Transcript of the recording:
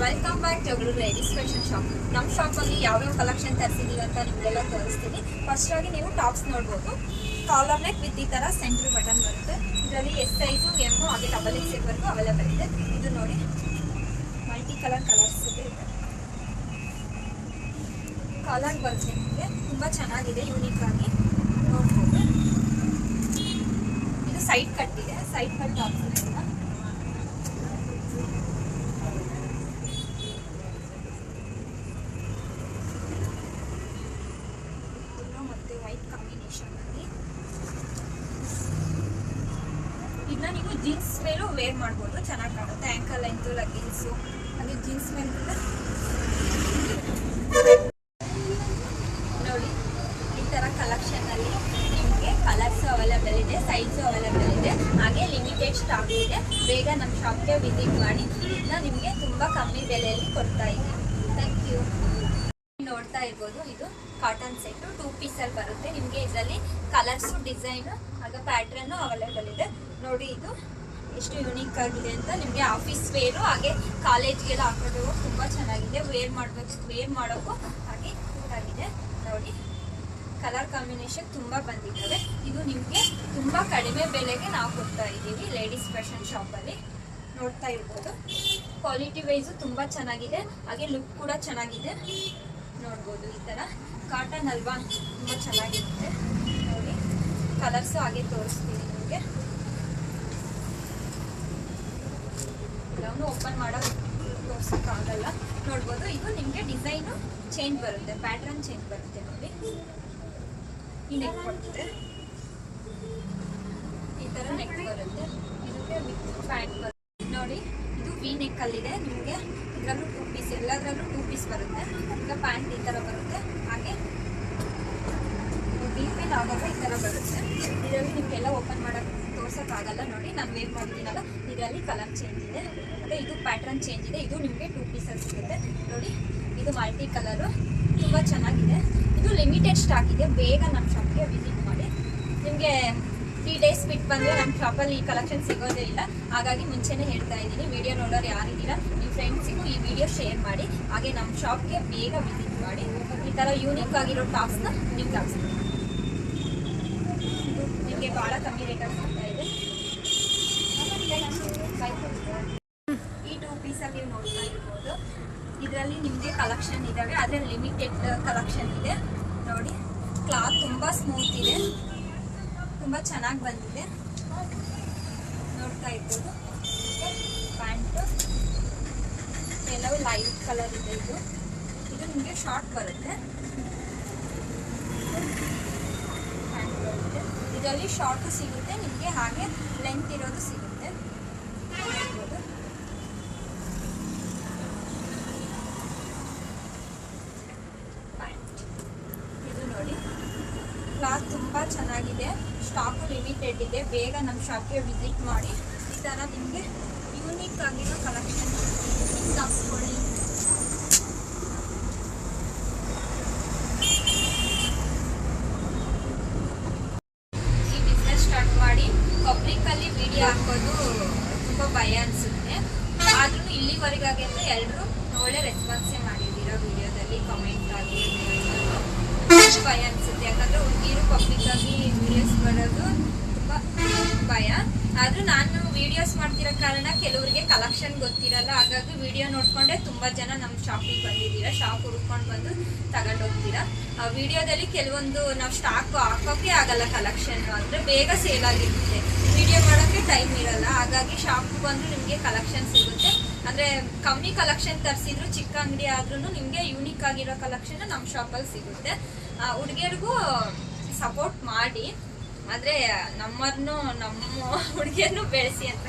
Welcome back Jagaluru ladies fashion shop. ನಮ್ಮ ಶಾಪಲ್ಲಿ ಯಾವ್ಯಾವ ಕಲೆಕ್ಷನ್ ತರಿಸಿದೀವಿ ಅಂತ ನಿಮಗೆಲ್ಲ ತೋರಿಸ್ತೀನಿ. ಫಸ್ಟ್ ಆಗಿ ನೀವು ಟಾಪ್ಸ್ ನೋಡ್ಬೋದು. ಕಾಲರ್ ನೆಕ್ ವಿತ್ ಈ ತರ ಸೆಂಟ್ರ್ ಬಟನ್ ಬರುತ್ತೆ. ಇದರಲ್ಲಿ ಎಸ್ ಸೈಜು ಎಮ್ ಹಾಗೆ ಡಬಲ್ ಎಕ್ಸ್ ವರೆಗೂ ಅವೈಲೇಬಲ್ ಇದೆ. ಇದು ನೋಡಿ ಮಲ್ಟಿ ಕಲರ್ಸ್ ಇದೆ. ಕಾಲರ್ ಬರುತ್ತೆ ನಿಮಗೆ, ತುಂಬಾ ಚೆನ್ನಾಗಿದೆ, ಯೂನಿಕ್ ಆಗಿ ನೋಡ್ಬೋದು. ಇದು ಸೈಡ್ ಕಟ್ ಇದೆ, ಸೈಡ್ ಕಟ್ ಟಾಪ್ಸ್ ಇದೆ. ವೈಟ್ ಕಾಂಬಿನೇಷನ್ ಅಲ್ಲಿ ಇದನ್ನ ನೀವು ಜೀನ್ಸ್ ಮೇಲೂ ವೇರ್ ಮಾಡ್ಬೋದು, ಚೆನ್ನಾಗಿ ಕಾಣುತ್ತೆ. ಆಂಕಲ್ ಲೆಂತ್ ಲೆಗ್ಗಿನ್ಸು ಹಾಗೆ ಜೀನ್ಸ್ ಮೇಲೆ ನೋಡಿ. ಈ ತರ ಕಲೆಕ್ಷನ್ ಅಲ್ಲಿ ನಿಮಗೆ ಕಲರ್ಸ್ ಅವೈಲೇಬಲ್ ಇದೆ, ಸೈಜ್ ಅವೈಲೇಬಲ್ ಇದೆ, ಹಾಗೆ ಲಿಮಿಟೆಡ್ ಸ್ಟಾಕ್ ಇದೆ. ಬೇಗ ನಮ್ಮ ಶಾಪ್ಗೆ ವಿಸಿಟ್ ಮಾಡಿ. ಇದನ್ನ ನಿಮಗೆ ತುಂಬಾ ಕಮ್ಮಿ ಬೆಲೆಯಲ್ಲಿ ಕೊಡ್ತಾ ಇದ್ದೀವಿ. Thank you. ನೋಡ್ತಾ ಇರ್ಬೋದು, ಇದು ಕಾಟನ್ ಸೆಟ್ 2 ಪೀಸ್ ಅಲ್ಲಿ ಬರುತ್ತೆ. ನಿಮಗೆ ಇದರಲ್ಲಿ ಕಲರ್ಸ್, ಡಿಸೈನ್ ಹಾಗೆ ಪ್ಯಾಟ್ರನ್ ಅವೈಲೇಬಲ್ ಇದೆ. ನೋಡಿ ಇದು ಎಷ್ಟು ಯೂನಿಕ್ ಆಗಿದೆ ಅಂತ. ನಿಮಗೆ ಆಫೀಸ್ ವೇರು ಹಾಗೆ ಕಾಲೇಜ್ಗೆಲ್ಲ ಹಾಕೊಂಡು ತುಂಬಾ ಚೆನ್ನಾಗಿದೆ. ವೇರ್ ಮಾಡೋಕ್ಕೂ ಹಾಗೆ ಆಗಿದೆ. ನೋಡಿ ಕಲರ್ ಕಾಂಬಿನೇಷನ್ ತುಂಬಾ ಬಂದಿದ್ದಾವೆ. ಇದು ನಿಮಗೆ ತುಂಬಾ ಕಡಿಮೆ ಬೆಲೆಗೆ ನಾವು ಕೊಡ್ತಾ ಇದ್ದೀವಿ ಲೇಡೀಸ್ ಫ್ಯಾಷನ್ ಶಾಪ್ ಅಲ್ಲಿ. ನೋಡ್ತಾ ಇರ್ಬೋದು, ಕ್ವಾಲಿಟಿ ವೈಸು ತುಂಬಾ ಚೆನ್ನಾಗಿದೆ, ಹಾಗೆ ಲುಕ್ ಕೂಡ ಚೆನ್ನಾಗಿದೆ. ನೋಡ್ಬೋದು ಈ ತರ ಕಾಟನ್ ಅಲ್ವಾ, ತುಂಬಾ ಚೆನ್ನಾಗಿರುತ್ತೆ. ನೋಡಿ ಕಲರ್ಸ್ ಹಾಗೆ ತೋರಿಸ್ತೀನಿ ನಿಮಗೆ. ಎಲ್ಲವನ್ನೂ ಓಪನ್ ಮಾಡೋಕೆ ತೋರ್ಸೋಕ್ಕಾಗಲ್ಲ. ನೋಡ್ಬೋದು, ಇದು ನಿಮಗೆ ಡಿಸೈನು ಚೇಂಜ್ ಬರುತ್ತೆ, ಪ್ಯಾಟ್ರನ್ ಚೇಂಜ್ ಬರುತ್ತೆ. ನೋಡಿ ಈ ನೆಕ್ ಬರುತ್ತೆ, ಈ ತರ ನೆಕ್ ಬರುತ್ತೆ. ಇದಕ್ಕೆ ವಿತ್ ಪ್ಯಾಂಟ್ ಬರುತ್ತೆ. ನೋಡಿ ಇದು ವಿ ನೆಕ್ ಅಲ್ಲಿದೆ. ನಿಮಗೆ ಇದರಲ್ಲೂ 2 ಪೀಸ್, ಎಲ್ಲದರಲ್ಲೂ 2 ಪೀಸ್ ಬರುತ್ತೆ. ಈಗ ಪ್ಯಾಂಟ್ ಈ ತರ ಬರುತ್ತೆ, ಹಾಗೆ ಡಿಪೇಲ್ ಆವಾಗ ಈ ತರ ಬರುತ್ತೆ. ಇದರಲ್ಲಿ ನಿಮಗೆಲ್ಲ ಓಪನ್ ಮಾಡೋಕೆ ತೋರ್ಸೋಕ್ಕಾಗಲ್ಲ. ನೋಡಿ ನಾನು ವೇರ್ ಮಾಡಿದ್ದೀನಲ್ಲ, ಇದರಲ್ಲಿ ಕಲರ್ ಚೇಂಜ್ ಇದೆ, ಮತ್ತೆ ಇದು ಪ್ಯಾಟ್ರನ್ ಚೇಂಜ್ ಇದೆ. ಇದು ನಿಮಗೆ 2 ಪೀಸಲ್ಲಿ ಸಿಗುತ್ತೆ. ನೋಡಿ ಇದು ಮಲ್ಟಿ ಕಲರು, ತುಂಬ ಚೆನ್ನಾಗಿದೆ. ಇದು ಲಿಮಿಟೆಡ್ ಸ್ಟಾಕ್ ಇದೆ. ಬೇಗ ನಮ್ಮ ಶಾಪ್ಗೆ ವಿಸಿಟ್ ಮಾಡಿ. ನಿಮಗೆ 3 ಡೇಸ್ ಬಿಟ್ಟು ಬಂದರೆ ನಮ್ಮ ಶಾಪಲ್ಲಿ ಈ ಕಲೆಕ್ಷನ್ ಸಿಗೋದೇ ಇಲ್ಲ. ಹಾಗಾಗಿ ಮುಂಚೆನೇ ಹೇಳ್ತಾ ಇದ್ದೀನಿ, ವಿಡಿಯೋ ನೋಡೋರು ಯಾರಿದ್ದೀರಾ ನಿಮ್ಮ ಫ್ರೆಂಡ್ಸಿಗೂ ಈ ವಿಡಿಯೋ ಶೇರ್ ಮಾಡಿ. ಹಾಗೆ ನಮ್ಮ ಶಾಪ್ಗೆ ಬೇಗ ವಿಸಿಟ್ ಮಾಡಿ. ಈ ಥರ ಯೂನಿಕ್ ಆಗಿರೋ ಟಾಪ್ಸ್ನ ನಿಮ್ಗೆ ಹಾಕ್ಸ್ತೀನಿ. ನಿಮಗೆ ಭಾಳ ಕಮ್ಮಿ ರೇಟಲ್ಲಿ ಸಿಗ್ತಾ ಇದೆ. ಈ 2 ಪೀಸಲ್ಲಿ ನೀವು ನೋಡ್ತಾ ಇರ್ಬೋದು. ಇದರಲ್ಲಿ ನಿಮಗೆ ಕಲೆಕ್ಷನ್ ಇದ್ದಾವೆ, ಆದರೆ ಲಿಮಿಟೆಡ್ ಕಲೆಕ್ಷನ್ ಇದೆ. ನೋಡಿ ಕ್ಲಾತ್ ತುಂಬ ಸ್ಮೂತ್ ಇದೆ, ತುಂಬ ಚೆನ್ನಾಗಿ ಬಂದಿದೆ. ನೋಡ್ತಾ ಇರ್ಬೋದು. ಪ್ಯಾಂಟು ಎಲ್ಲವೂ ಲೈಟ್ ಕಲರ್ ಇದೆ. ಇದು ನಿಮಗೆ ಶಾರ್ಟ್ ಬರುತ್ತೆ. ಪ್ಯಾಂಟ್ ಬರುತ್ತೆ, ಇದರಲ್ಲಿ ಶಾರ್ಟು ಸಿಗುತ್ತೆ ನಿಮಗೆ, ಹಾಗೆ ಲೆಂತ್ ಇರೋದು ಸಿಗುತ್ತೆ. ಪ್ಯಾಂಟ್ ಇದು ನೋಡಿ, ಕ್ಲಾತ್ ತುಂಬ ಚೆನ್ನಾಗಿದೆ, ಸ್ಟಾಕು ಲಿಮಿಟೆಡ್ ಇದೆ. ಬೇಗ ನಮ್ಮ ಶಾಪ್ಗೆ ವಿಸಿಟ್ ಮಾಡಿ. ಈ ಥರ ನಿಮಗೆ ಯೂನಿಕ್ ಆಗಿರೋ ಕಲೆಕ್ಷನ್ ತರಿಸ್ಕೊಳ್ಳಿ. ಈ ಬಿಸ್ನೆಸ್ ಸ್ಟಾರ್ಟ್ ಮಾಡಿ ಪಬ್ಲಿಕ್ಕಲ್ಲಿ ವಿಡಿಯೋ ಹಾಕೋದು ತುಂಬ ಭಯ ಅನಿಸುತ್ತೆ. ಆದ್ರೂ ಇಲ್ಲಿವರೆಗಾಗೆ ಅಂತ ಎಲ್ಲರೂ ಒಳ್ಳೆ ರೆಸ್ಪಾನ್ಸೇ ಮಾಡಿದ್ದೀರಾ ವಿಡಿಯೋದಲ್ಲಿ, ಕಮೆಂಟ್ ಆಗಿ ಭಯ ಅನಿಸುತ್ತೆ. ಯಾಕಂದರೆ ಹುಡುಗಿರು ಪಬ್ಲಿಕ್ಕಾಗಿ ವಿಡಿಯೋಸ್ ಬರೋದು ತುಂಬ ಭಯ. ಆದರೂ ನಾನು ವಿಡಿಯೋಸ್ ಮಾಡ್ತಿರೋ ಕಾರಣ ಕೆಲವರಿಗೆ ಕಲೆಕ್ಷನ್ ಗೊತ್ತಿರಲ್ಲ. ಹಾಗಾಗಿ ವಿಡಿಯೋ ನೋಡಿಕೊಂಡೆ ತುಂಬ ಜನ ನಮ್ಮ ಶಾಪಿಗೆ ಬಂದಿದ್ದೀರಾ, ಶಾಪ್ ಹುಡ್ಕೊಂಡು ಬಂದು ತಗೊಂಡೋಗ್ತೀರಾ. ಆ ವಿಡಿಯೋದಲ್ಲಿ ಕೆಲವೊಂದು ನಾವು ಸ್ಟಾಕ್ ಹಾಕೋಕ್ಕೆ ಆಗಲ್ಲ, ಕಲೆಕ್ಷನ್ ಅಂದರೆ ಬೇಗ ಸೇಲ್ ಆಗಿರುತ್ತೆ, ವಿಡಿಯೋ ಮಾಡೋಕ್ಕೆ ಟೈಮ್ ಇರಲ್ಲ. ಹಾಗಾಗಿ ಶಾಪ್ಗೆ ಬಂದು ನಿಮಗೆ ಕಲೆಕ್ಷನ್ ಸಿಗುತ್ತೆ. ಅಂದರೆ ಕಮ್ಮಿ ಕಲೆಕ್ಷನ್ ತರಿಸಿದ್ರು, ಚಿಕ್ಕ ಅಂಗಡಿ ಆದ್ರೂ ನಿಮಗೆ ಯೂನಿಕ್ ಆಗಿರೋ ಕಲೆಕ್ಷನ್ ನಮ್ಮ ಶಾಪಲ್ಲಿ ಸಿಗುತ್ತೆ. ಹುಡುಗಿಯರಿಗೂ ಸಪೋರ್ಟ್ ಮಾಡಿ, ಆದರೆ ನಮ್ಮ ಹುಡುಗಿಯರನ್ನು ಬೆಳೆಸಿ ಅಂತ